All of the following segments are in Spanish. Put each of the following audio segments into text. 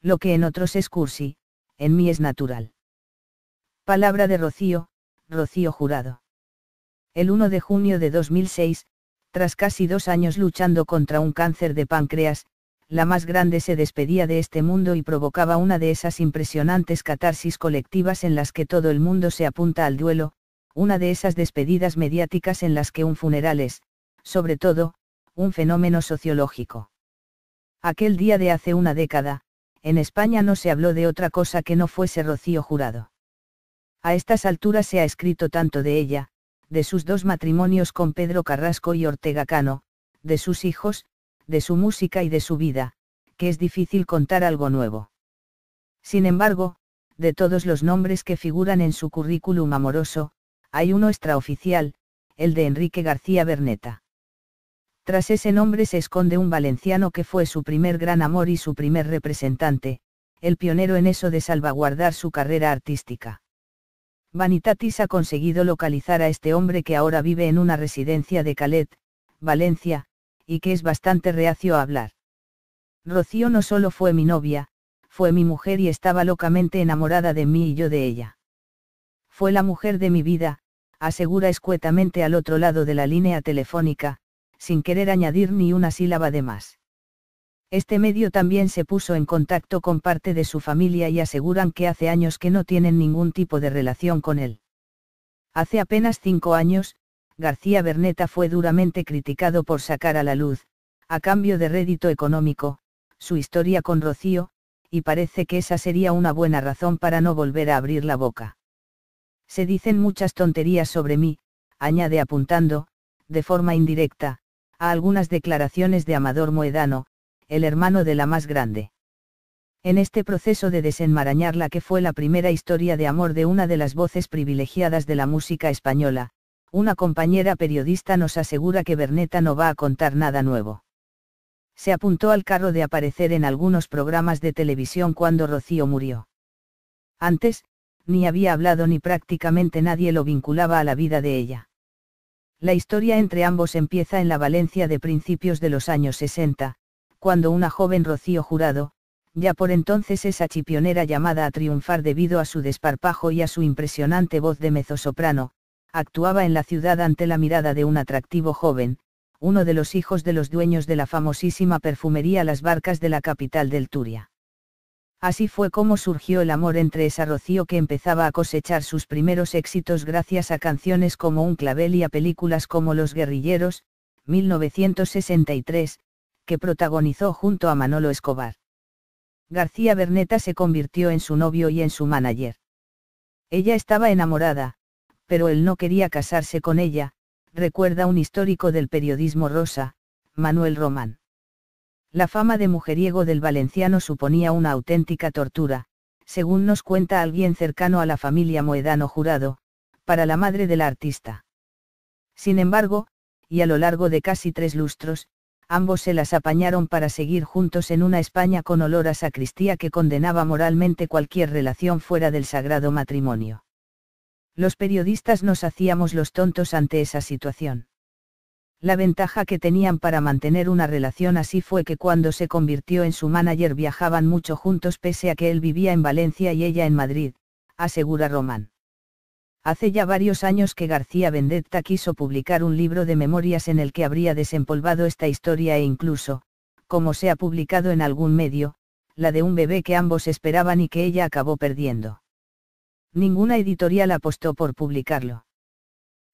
Lo que en otros es cursi, en mí es natural. Palabra de Rocío, Rocío Jurado. El 1 de junio de 2006, tras casi 2 años luchando contra un cáncer de páncreas, la más grande se despedía de este mundo y provocaba una de esas impresionantes catarsis colectivas en las que todo el mundo se apunta al duelo, una de esas despedidas mediáticas en las que un funeral es, sobre todo, un fenómeno sociológico. Aquel día de hace una década, en España no se habló de otra cosa que no fuese Rocío Jurado. A estas alturas se ha escrito tanto de ella, de sus 2 matrimonios con Pedro Carrasco y Ortega Cano, de sus hijos, de su música y de su vida, que es difícil contar algo nuevo. Sin embargo, de todos los nombres que figuran en su currículum amoroso, hay uno extraoficial, el de Enrique García Berneta. Tras ese nombre se esconde un valenciano que fue su primer gran amor y su primer representante, el pionero en eso de salvaguardar su carrera artística. Vanitatis ha conseguido localizar a este hombre que ahora vive en una residencia de Calet, Valencia, y que es bastante reacio a hablar. Rocío no solo fue mi novia, fue mi mujer y estaba locamente enamorada de mí y yo de ella. Fue la mujer de mi vida, asegura escuetamente al otro lado de la línea telefónica, sin querer añadir ni una sílaba de más. Este medio también se puso en contacto con parte de su familia y aseguran que hace años que no tienen ningún tipo de relación con él. Hace apenas 5 años, García Berneta fue duramente criticado por sacar a la luz, a cambio de rédito económico, su historia con Rocío, y parece que esa sería una buena razón para no volver a abrir la boca. Se dicen muchas tonterías sobre mí, añade apuntando, de forma indirecta, a algunas declaraciones de Amador Moedano, el hermano de la más grande. En este proceso de desenmarañar la que fue la primera historia de amor de una de las voces privilegiadas de la música española, una compañera periodista nos asegura que Berneta no va a contar nada nuevo. Se apuntó al carro de aparecer en algunos programas de televisión cuando Rocío murió. Antes, ni había hablado ni prácticamente nadie lo vinculaba a la vida de ella. La historia entre ambos empieza en la Valencia de principios de los años 60, cuando una joven Rocío Jurado, ya por entonces esa chipionera llamada a triunfar debido a su desparpajo y a su impresionante voz de mezzosoprano, actuaba en la ciudad ante la mirada de un atractivo joven, uno de los hijos de los dueños de la famosísima perfumería Las Barcas de la capital del Turia. Así fue como surgió el amor entre esa Rocío que empezaba a cosechar sus primeros éxitos gracias a canciones como Un clavel y a películas como Los guerrilleros, 1963, que protagonizó junto a Manolo Escobar. García Berneta se convirtió en su novio y en su manager. Ella estaba enamorada, pero él no quería casarse con ella, recuerda un histórico del periodismo rosa, Manuel Román. La fama de mujeriego del valenciano suponía una auténtica tortura, según nos cuenta alguien cercano a la familia Moedano Jurado, para la madre de la artista. Sin embargo, y a lo largo de casi 3 lustros, ambos se las apañaron para seguir juntos en una España con olor a sacristía que condenaba moralmente cualquier relación fuera del sagrado matrimonio. Los periodistas nos hacíamos los tontos ante esa situación. La ventaja que tenían para mantener una relación así fue que cuando se convirtió en su manager viajaban mucho juntos pese a que él vivía en Valencia y ella en Madrid, asegura Román. Hace ya varios años que García Berneta quiso publicar un libro de memorias en el que habría desempolvado esta historia e incluso, como se ha publicado en algún medio, la de un bebé que ambos esperaban y que ella acabó perdiendo. Ninguna editorial apostó por publicarlo.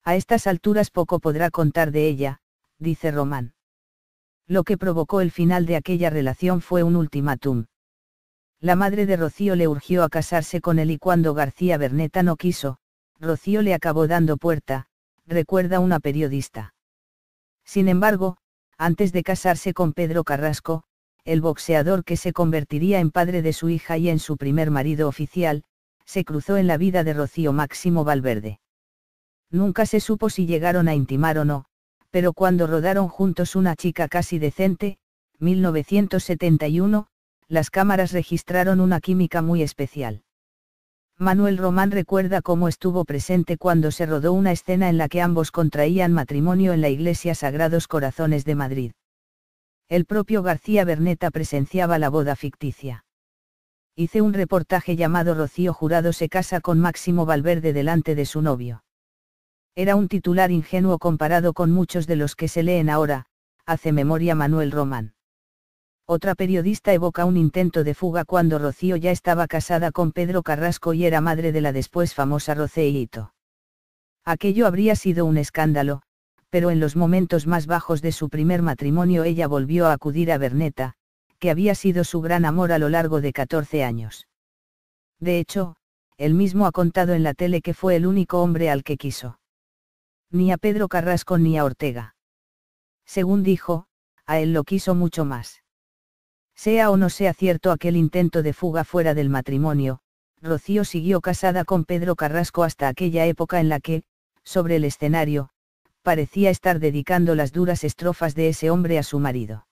A estas alturas poco podrá contar de ella, dice Román. Lo que provocó el final de aquella relación fue un ultimátum. La madre de Rocío le urgió a casarse con él y cuando García Berneta no quiso, Rocío le acabó dando puerta, recuerda una periodista. Sin embargo, antes de casarse con Pedro Carrasco, el boxeador que se convertiría en padre de su hija y en su primer marido oficial, se cruzó en la vida de Rocío Máximo Valverde. Nunca se supo si llegaron a intimar o no, pero cuando rodaron juntos Una chica casi decente, 1971, las cámaras registraron una química muy especial. Manuel Román recuerda cómo estuvo presente cuando se rodó una escena en la que ambos contraían matrimonio en la iglesia Sagrados Corazones de Madrid. El propio García Berneta presenciaba la boda ficticia. Hice un reportaje llamado Rocío Jurado se casa con Máximo Valverde delante de su novio. Era un titular ingenuo comparado con muchos de los que se leen ahora, hace memoria Manuel Román. Otra periodista evoca un intento de fuga cuando Rocío ya estaba casada con Pedro Carrasco y era madre de la después famosa Rocío. Aquello habría sido un escándalo, pero en los momentos más bajos de su primer matrimonio ella volvió a acudir a Berneta, que había sido su gran amor a lo largo de 14 años. De hecho, él mismo ha contado en la tele que fue el único hombre al que quiso. Ni a Pedro Carrasco ni a Ortega. Según dijo, a él lo quiso mucho más. Sea o no sea cierto aquel intento de fuga fuera del matrimonio, Rocío siguió casada con Pedro Carrasco hasta aquella época en la que, sobre el escenario, parecía estar dedicando las duras estrofas de ese hombre a su marido.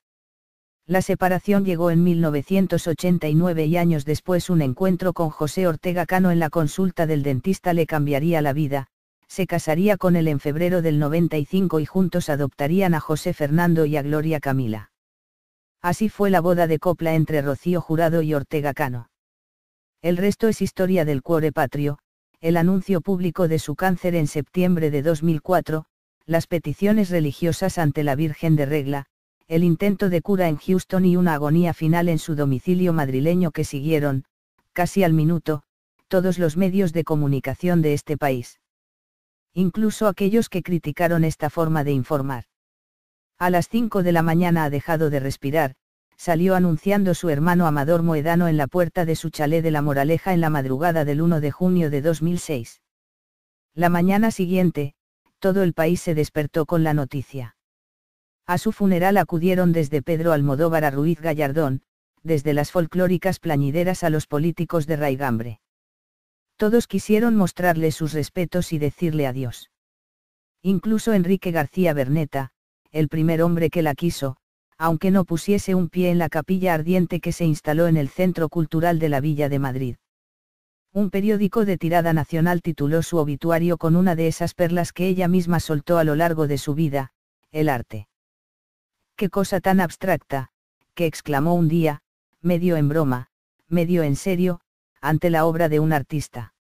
La separación llegó en 1989 y años después un encuentro con José Ortega Cano en la consulta del dentista le cambiaría la vida, se casaría con él en febrero del 95 y juntos adoptarían a José Fernando y a Gloria Camila. Así fue la boda de copla entre Rocío Jurado y Ortega Cano. El resto es historia del cuore patrio, el anuncio público de su cáncer en septiembre de 2004, las peticiones religiosas ante la Virgen de Regla, el intento de cura en Houston y una agonía final en su domicilio madrileño que siguieron, casi al minuto, todos los medios de comunicación de este país. Incluso aquellos que criticaron esta forma de informar. A las 5 de la mañana ha dejado de respirar, salió anunciando su hermano Amador Moedano en la puerta de su chalet de La Moraleja en la madrugada del 1 de junio de 2006. La mañana siguiente, todo el país se despertó con la noticia. A su funeral acudieron desde Pedro Almodóvar a Ruiz Gallardón, desde las folclóricas plañideras a los políticos de raigambre. Todos quisieron mostrarle sus respetos y decirle adiós. Incluso Enrique García Berneta, el primer hombre que la quiso, aunque no pusiese un pie en la capilla ardiente que se instaló en el Centro Cultural de la Villa de Madrid. Un periódico de tirada nacional tituló su obituario con una de esas perlas que ella misma soltó a lo largo de su vida, el arte. ¡Qué cosa tan abstracta!, que exclamó un día, medio en broma, medio en serio, ante la obra de un artista.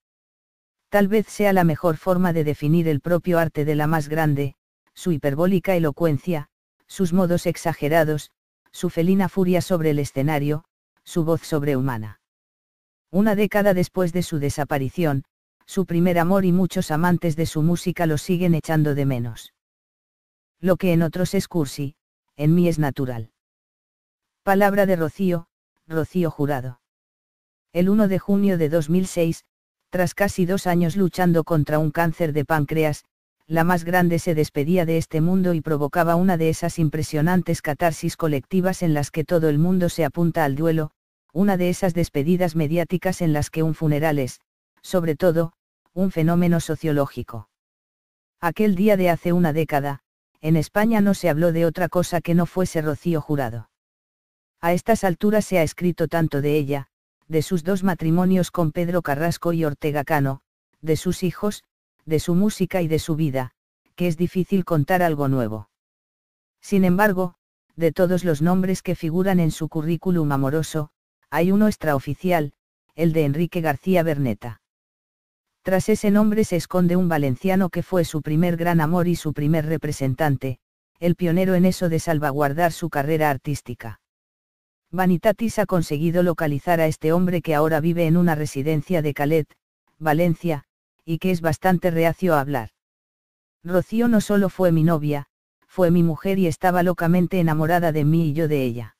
Tal vez sea la mejor forma de definir el propio arte de la más grande, su hiperbólica elocuencia, sus modos exagerados, su felina furia sobre el escenario, su voz sobrehumana. Una década después de su desaparición, su primer amor y muchos amantes de su música lo siguen echando de menos. Lo que en otros es cursi, en mí es natural. Palabra de Rocío, Rocío Jurado. El 1 de junio de 2006, tras casi 2 años luchando contra un cáncer de páncreas, la más grande se despedía de este mundo y provocaba una de esas impresionantes catarsis colectivas en las que todo el mundo se apunta al duelo, una de esas despedidas mediáticas en las que un funeral es, sobre todo, un fenómeno sociológico. Aquel día de hace una década, en España no se habló de otra cosa que no fuese Rocío Jurado. A estas alturas se ha escrito tanto de ella, de sus 2 matrimonios con Pedro Carrasco y Ortega Cano, de sus hijos, de su música y de su vida, que es difícil contar algo nuevo. Sin embargo, de todos los nombres que figuran en su currículum amoroso, hay uno extraoficial, el de Enrique García Berneta. Tras ese nombre se esconde un valenciano que fue su primer gran amor y su primer representante, el pionero en eso de salvaguardar su carrera artística. Vanitatis ha conseguido localizar a este hombre que ahora vive en una residencia de Calet, Valencia, y que es bastante reacio a hablar. Rocío no solo fue mi novia, fue mi mujer y estaba locamente enamorada de mí y yo de ella.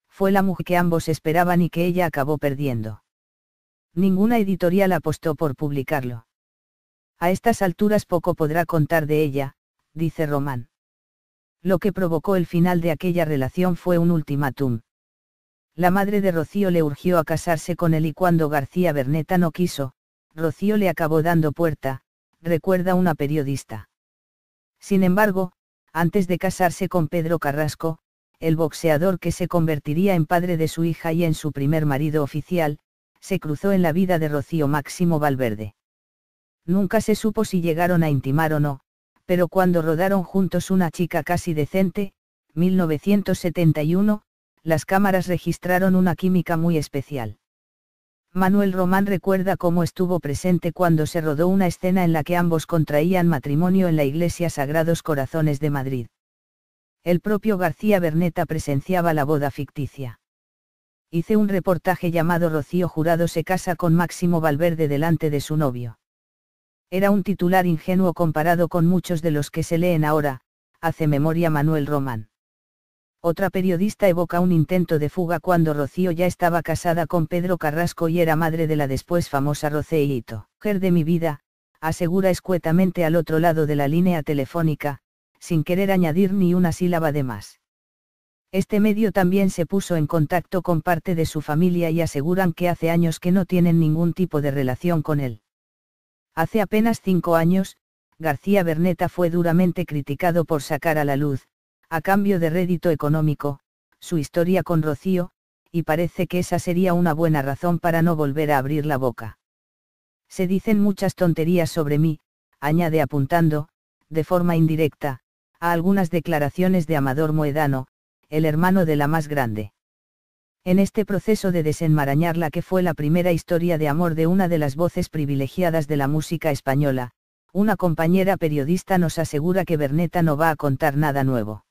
Fue la mujer que ambos esperaban y que ella acabó perdiendo. Ninguna editorial apostó por publicarlo. A estas alturas poco podrá contar de ella, dice Román. Lo que provocó el final de aquella relación fue un ultimátum. La madre de Rocío le urgió a casarse con él y cuando García Berneta no quiso, Rocío le acabó dando puerta, recuerda una periodista. Sin embargo, antes de casarse con Pedro Carrasco, el boxeador que se convertiría en padre de su hija y en su primer marido oficial, se cruzó en la vida de Rocío Máximo Valverde. Nunca se supo si llegaron a intimar o no, pero cuando rodaron juntos Una chica casi decente, 1971, las cámaras registraron una química muy especial. Manuel Román recuerda cómo estuvo presente cuando se rodó una escena en la que ambos contraían matrimonio en la iglesia Sagrados Corazones de Madrid. El propio García Berneta presenciaba la boda ficticia. Hice un reportaje llamado Rocío Jurado se casa con Máximo Valverde delante de su novio. Era un titular ingenuo comparado con muchos de los que se leen ahora, hace memoria Manuel Román. Otra periodista evoca un intento de fuga cuando Rocío ya estaba casada con Pedro Carrasco y era madre de la después famosa Rocío. Mujer de mi vida, asegura escuetamente al otro lado de la línea telefónica, sin querer añadir ni una sílaba de más. Este medio también se puso en contacto con parte de su familia y aseguran que hace años que no tienen ningún tipo de relación con él. Hace apenas 5 años, García Berneta fue duramente criticado por sacar a la luz, a cambio de rédito económico, su historia con Rocío, y parece que esa sería una buena razón para no volver a abrir la boca. Se dicen muchas tonterías sobre mí, añade apuntando, de forma indirecta, a algunas declaraciones de Amador Moedano, el hermano de la más grande. En este proceso de desenmarañar la que fue la primera historia de amor de una de las voces privilegiadas de la música española, una compañera periodista nos asegura que Berneta no va a contar nada nuevo.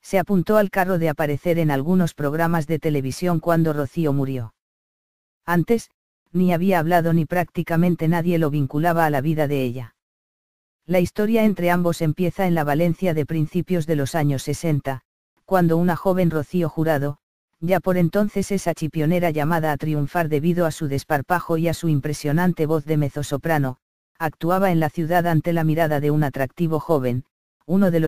Se apuntó al carro de aparecer en algunos programas de televisión cuando Rocío murió. Antes, ni había hablado ni prácticamente nadie lo vinculaba a la vida de ella. La historia entre ambos empieza en la Valencia de principios de los años 60, cuando una joven Rocío Jurado, ya por entonces esa chipionera llamada a triunfar debido a su desparpajo y a su impresionante voz de mezzosoprano, actuaba en la ciudad ante la mirada de un atractivo joven, uno de los...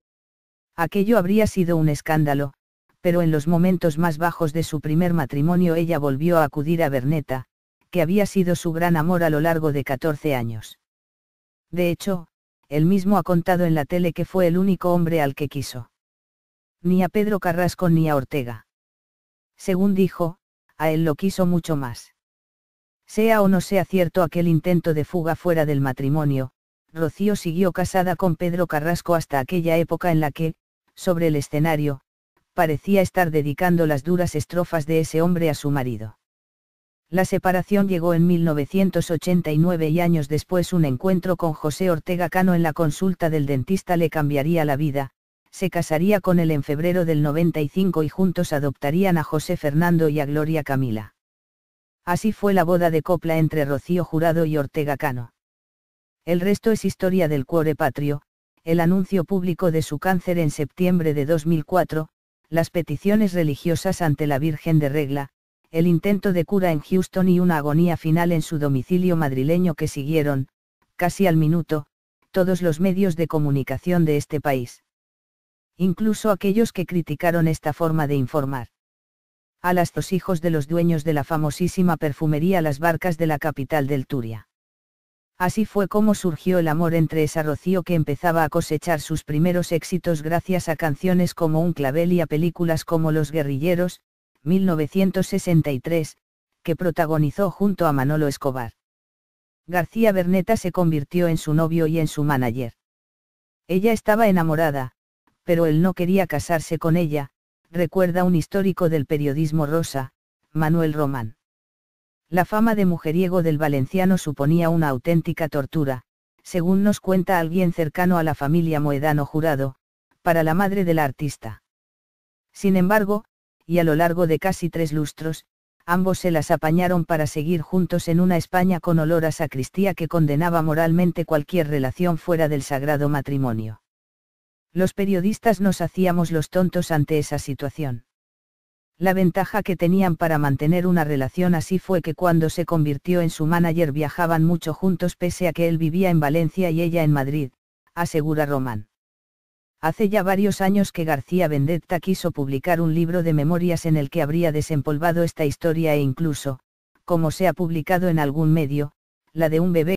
Aquello habría sido un escándalo, pero en los momentos más bajos de su primer matrimonio ella volvió a acudir a Berneta, que había sido su gran amor a lo largo de 14 años. De hecho, él mismo ha contado en la tele que fue el único hombre al que quiso. Ni a Pedro Carrasco ni a Ortega. Según dijo, a él lo quiso mucho más. Sea o no sea cierto aquel intento de fuga fuera del matrimonio, Rocío siguió casada con Pedro Carrasco hasta aquella época en la que, sobre el escenario, parecía estar dedicando las duras estrofas de ese hombre a su marido. La separación llegó en 1989 y años después un encuentro con José Ortega Cano en la consulta del dentista le cambiaría la vida, se casaría con él en febrero del 95 y juntos adoptarían a José Fernando y a Gloria Camila. Así fue la boda de copla entre Rocío Jurado y Ortega Cano. El resto es historia del cuore patrio, el anuncio público de su cáncer en septiembre de 2004, las peticiones religiosas ante la Virgen de Regla, el intento de cura en Houston y una agonía final en su domicilio madrileño que siguieron, casi al minuto, todos los medios de comunicación de este país. Incluso aquellos que criticaron esta forma de informar. A los hijos de los dueños de la famosísima perfumería Las Barcas de la capital del Turia. Así fue como surgió el amor entre esa Rocío que empezaba a cosechar sus primeros éxitos gracias a canciones como Un clavel y a películas como Los guerrilleros, 1963, que protagonizó junto a Manolo Escobar. García Berneta se convirtió en su novio y en su manager. Ella estaba enamorada, pero él no quería casarse con ella, recuerda un histórico del periodismo rosa, Manuel Román. La fama de mujeriego del valenciano suponía una auténtica tortura, según nos cuenta alguien cercano a la familia Moedano Jurado, para la madre de la artista. Sin embargo, y a lo largo de casi 3 lustros, ambos se las apañaron para seguir juntos en una España con olor a sacristía que condenaba moralmente cualquier relación fuera del sagrado matrimonio. Los periodistas nos hacíamos los tontos ante esa situación. La ventaja que tenían para mantener una relación así fue que cuando se convirtió en su manager viajaban mucho juntos pese a que él vivía en Valencia y ella en Madrid, asegura Román. Hace ya varios años que García Berneta quiso publicar un libro de memorias en el que habría desempolvado esta historia e incluso, como se ha publicado en algún medio, la de un bebé